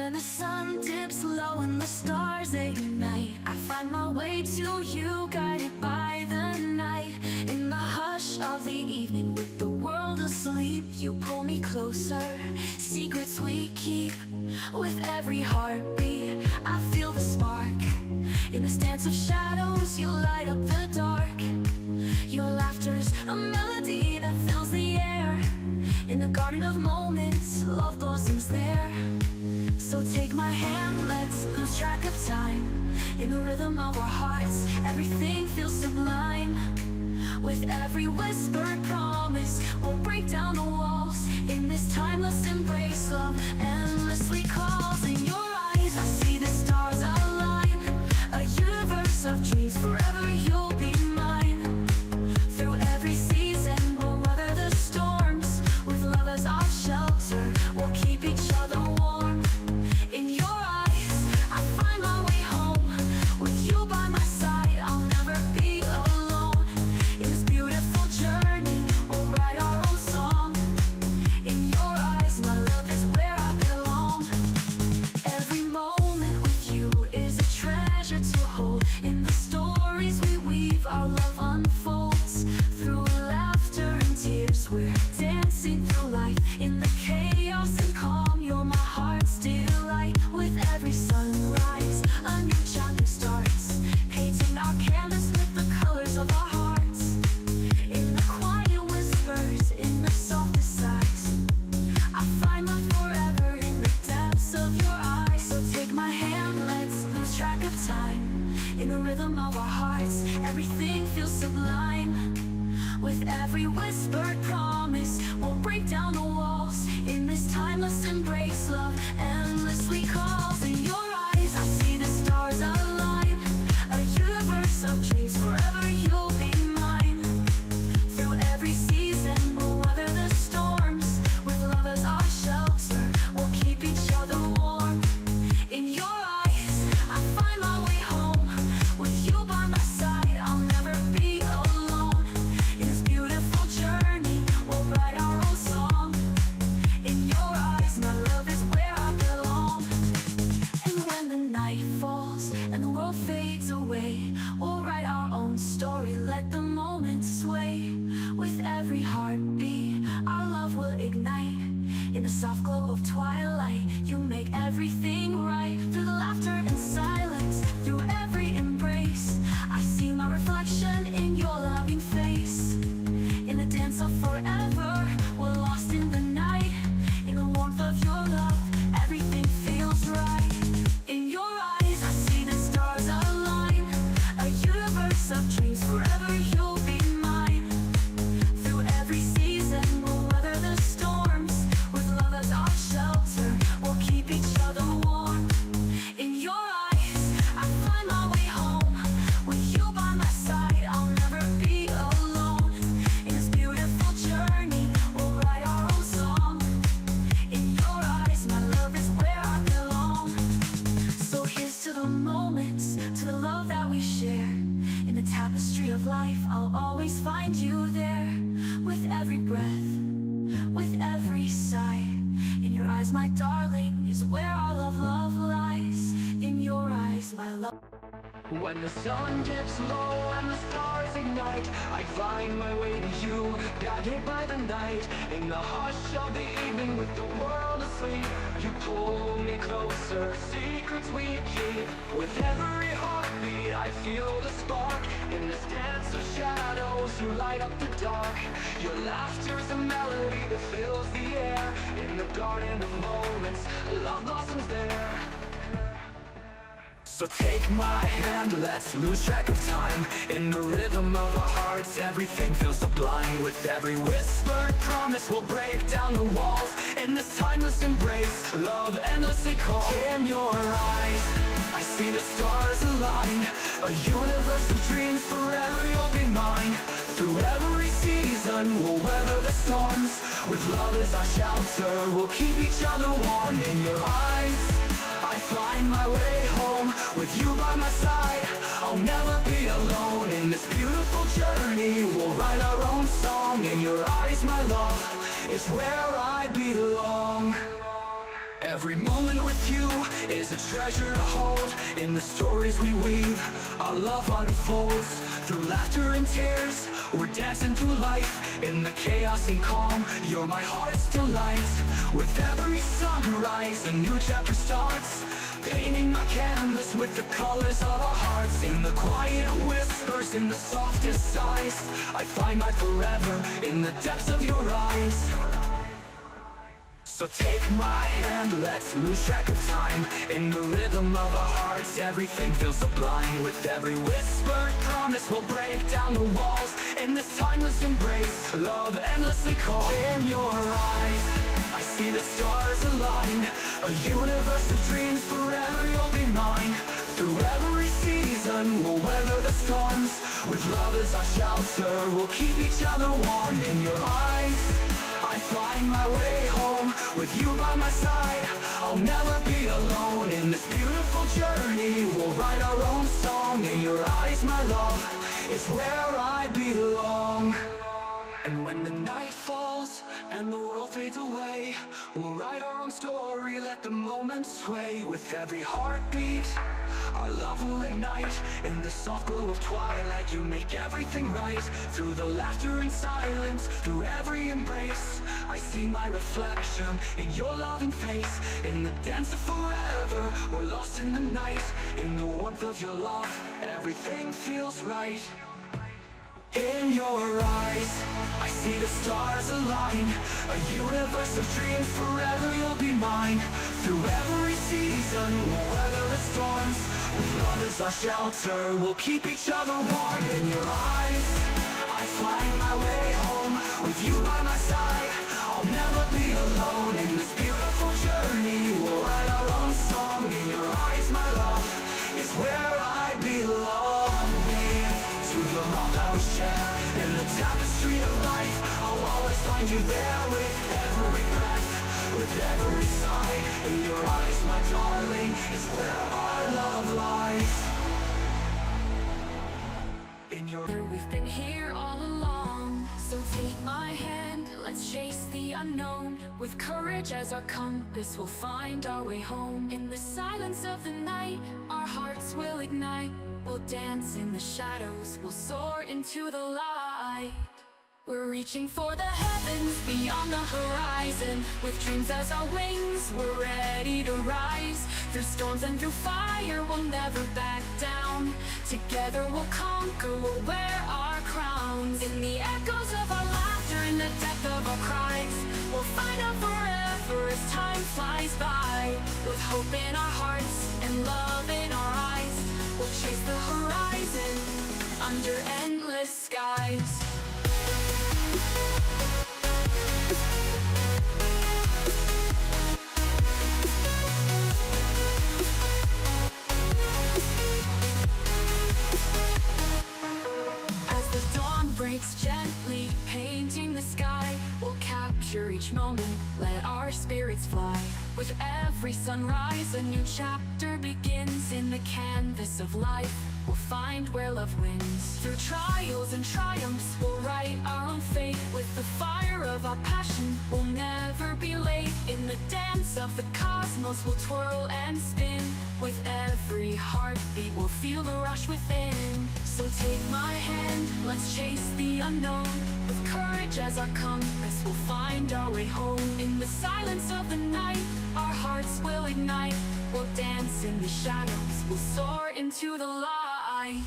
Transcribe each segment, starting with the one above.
When the sun dips low and the stars ignite, I find my way to you, guided by the night. In the hush of the evening, with the world asleep, you pull me closer, secrets we keep. With every heartbeat, I feel the spark. In this dance of shadows, you light up the dark. Your laughter's a melody that fills the air. In the garden of moments, love blossoms there. So take my hand, let's lose track of time. In the rhythm of our hearts, everything feels sublime. With every whispered promise, we'll break down the walls. In this timeless embrace, love endlessly calls. In your eyes, I see the stars align. A universe of dreams, forever you'll be mine. Through every season, we'll weather the storms. With love as our shelter, we'll keep each other warm. In your eyes, I find my way home. With you by my side, I'll never be alone. In this beautiful journey, we'll write our own song. In your eyes, my love is where I belong. Every moment with you is a treasure to hold. In the stories we weave, our love unfolds. Through laughter and tears, we're dancing through life. In the chaos and calm, you're my heart's delight. With every sunrise, a new chapter starts, painting our canvas with the colors of our hearts. In the quiet whispers, in the softest sighs, I find love forever in the depths of your eyes. So take my hand, let's lose track of time. In the rhythm of our hearts, everything feels sublime. With every whispered promise, we'll break down the walls. In this timeless embrace, love endlessly calls. In your eyes, I see the stars align. A universe of dreams, forever you'll be mine. Through every season, we'll weather the storms. With love as our shelter, we'll keep each other warm. In your eyes, I find my way home. With you by my side, I'll never be alone. In this beautiful journey, we'll write our own song. In your eyes, my love is where I belong. And when the night falls and the world fades away, we'll write our own story, let the moment sway. With every heartbeat, our love will ignite. In the soft glow of twilight, you make everything right. Through the laughter and silence, through every embrace, I see my reflection in your loving face. In the dance of forever, we're lost in the night. In the warmth of your love, everything feels right. In your eyes, I see the stars align. A universe of dreams, forever you'll be mine. Through every season, we'll weather the storms. With love as our shelter, we'll keep each other warm. In your eyes, I find my way home. With you by my side, I'll never be alone. In this beautiful journey, we'll write our own song. In your eyes, my love is where I belong. So here's to the moments, to the love that we share. In the tapestry of life, I'll always find you there. With every breath, with every sigh. In your eyes, my darling, is where our love lies. In your eyes, my love. When the sun dips low and the stars ignite, I find my way to you, guided by the night. In the hush of the evening, with the world asleep, you pull me closer, secrets we keep. With every heartbeat, I feel the spark. In this dance of shadows, you light up the dark. Your laughter's a melody that fills the air. In the garden of moments, love blossoms there. So take my hand, let's lose track of time. In the rhythm of our hearts, everything feels sublime. With every whispered promise, we'll break down the walls. In this timeless embrace, love endlessly calls. In your eyes, I see the stars align. A universe of dreams, forever you'll be mine. Through every season, we'll weather the storms. With love as our shelter, we'll keep each other warm. In your eyes, I find my way home. With you by my side, I'll never be alone. In this beautiful journey, we'll write our own song. In your eyes, my love, is where I belong. Every moment with you is a treasure to hold. In the stories we weave, our love unfolds. Through laughter and tears, we're dancing through life. In the chaos and calm, you're my heart's delight. With every sunrise, a new chapter starts. Painting my canvas with the colors of our hearts. In the quiet whispers, in the softest sighs, I find my forever in the depths of your eyes. So take my hand, let's lose track of time. In the rhythm of our hearts, everything feels sublime. With every whispered promise, we'll break down the walls. In this timeless embrace, love endlessly calls. In your eyes, I see the stars align. A universe of dreams, forever you'll be mine. Through every season, we'll weather the storms. With love as our shelter, we'll keep each other warm. In your eyes, I find my way home. With you by my side, I'll never be alone. In this beautiful journey, we'll write our own song. In your eyes, my love, is where I belong. And when the night falls and the world fades away, we'll write our own story, let the moment sway. With every heartbeat, our love will ignite. In the soft glow of twilight, you make everything right. Through the laughter and silence, through every embrace, I see my reflection in your loving face. In the dance of forever, we're lost in the night. In the warmth of your love, everything feels right. In your eyes, I see the stars align. A universe of dreams, forever you'll be mine. Through every season, we'll weather the storms. With love as our shelter, we'll keep each other warm. In your eyes, I find my way home. With you by my side, I'll never be alone. In this beautiful journey, we'll write our own song. In your eyes, my love, is where I belong. To the love that we share, in the tapestry of life, I'll always find you there. With every breath, with every sigh, in your eyes, my darling, is where our love lies. In your... We've been here all along, so take my hand, let's chase the unknown. With courage as our compass, we'll find our way home. In the silence of the night, our hearts will ignite. We'll dance in the shadows, we'll soar into the light. We're reaching for the heavens beyond the horizon. With dreams as our wings, we're ready to rise. Through storms and through fire, we'll never back down. Together we'll conquer, we'll wear our crowns. In the echoes of our laughter, in the depth of our cries, we'll find out forever as time flies by. With hope in our hearts and love in our eyes, we'll chase the horizon under endless skies. As the dawn breaks gently, painting the sky, we'll capture each moment, let our spirits fly. With every sunrise, a new chapter begins. In the canvas of life, we'll find where love wins. Through trials and triumphs, we'll write our own fate. With the fire of our passion, we'll never be late. In the dance of the cosmos, we'll twirl and spin. With every heartbeat, we'll feel the rush within. So take my hand, let's chase the unknown. With courage as our compass, we'll find our way home. In the silence of the night, our hearts will ignite. We'll dance in the shadows, we'll soar into the light.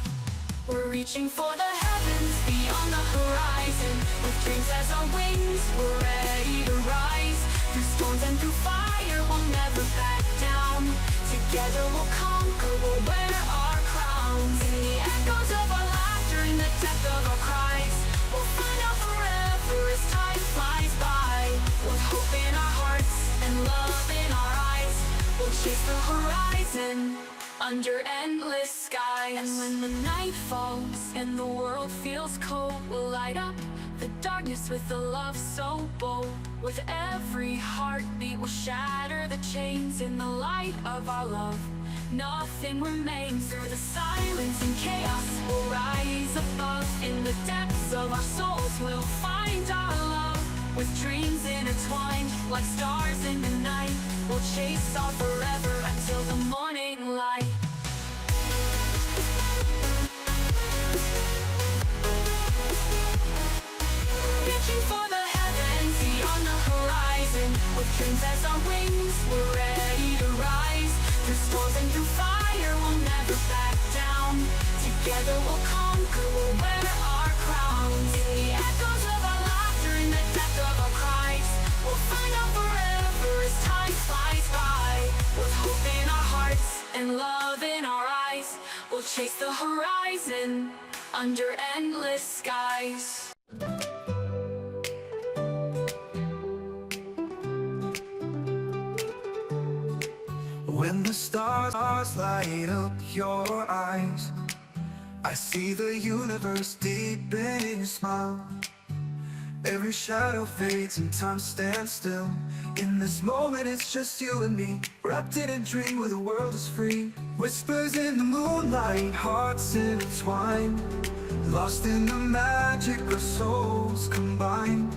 We're reaching for the heavens beyond the horizon. With dreams as our wings, we're ready to rise. Through storms and through fire, we'll never back down. Together we'll conquer, we'll wear our crowns. In the echoes of our laughter, in the depth of our cries, we'll find out forever as time flies by. With hope in our hearts and love in our eyes, we'll chase the horizon under endless skies. And when the night falls and the world feels cold, we'll light up the darkness with a love so bold. With every heartbeat, we'll shatter the chains. In the light of our love, nothing remains. Through the silence and chaos, we'll rise above. In the depths of our souls, we'll find our love. with dreams intertwined like stars in the night. We'll chase on forever until the morning light. Reaching for the heavens beyond the horizon, with dreams as our wings, we're ready to rise. Through storms and through fire, we'll never back down. Together we'll conquer, we'll wear our crowns. In the echoes of our laughter, in the depth of our cries, we'll find out forever as time flies by. With hope in our hearts and love in our eyes, we'll chase the horizon under endless skies. When the stars light up your eyes, I see the universe deep in your smile. Every shadow fades and time stands still. In this moment it's just you and me, wrapped in a dream where the world is free. Whispers in the moonlight, hearts intertwined, lost in the magic of souls combined.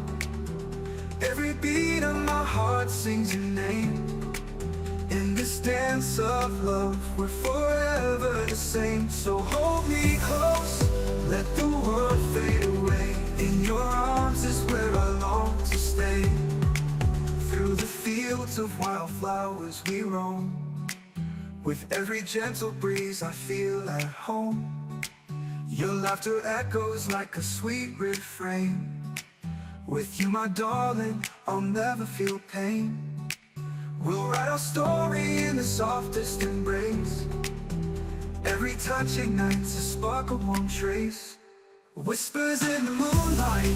Every beat of my heart sings your name. In this dance of love, we're forever the same. So hold me close, let the world fade away. In your arms is where I long to stay. Through the fields of wildflowers we roam. With every gentle breeze I feel at home. Your laughter echoes like a sweet refrain. With you, my darling, I'll never feel pain. We'll write our story in the softest embrace. Every touch ignites a spark of warm trace. Whispers in the moonlight,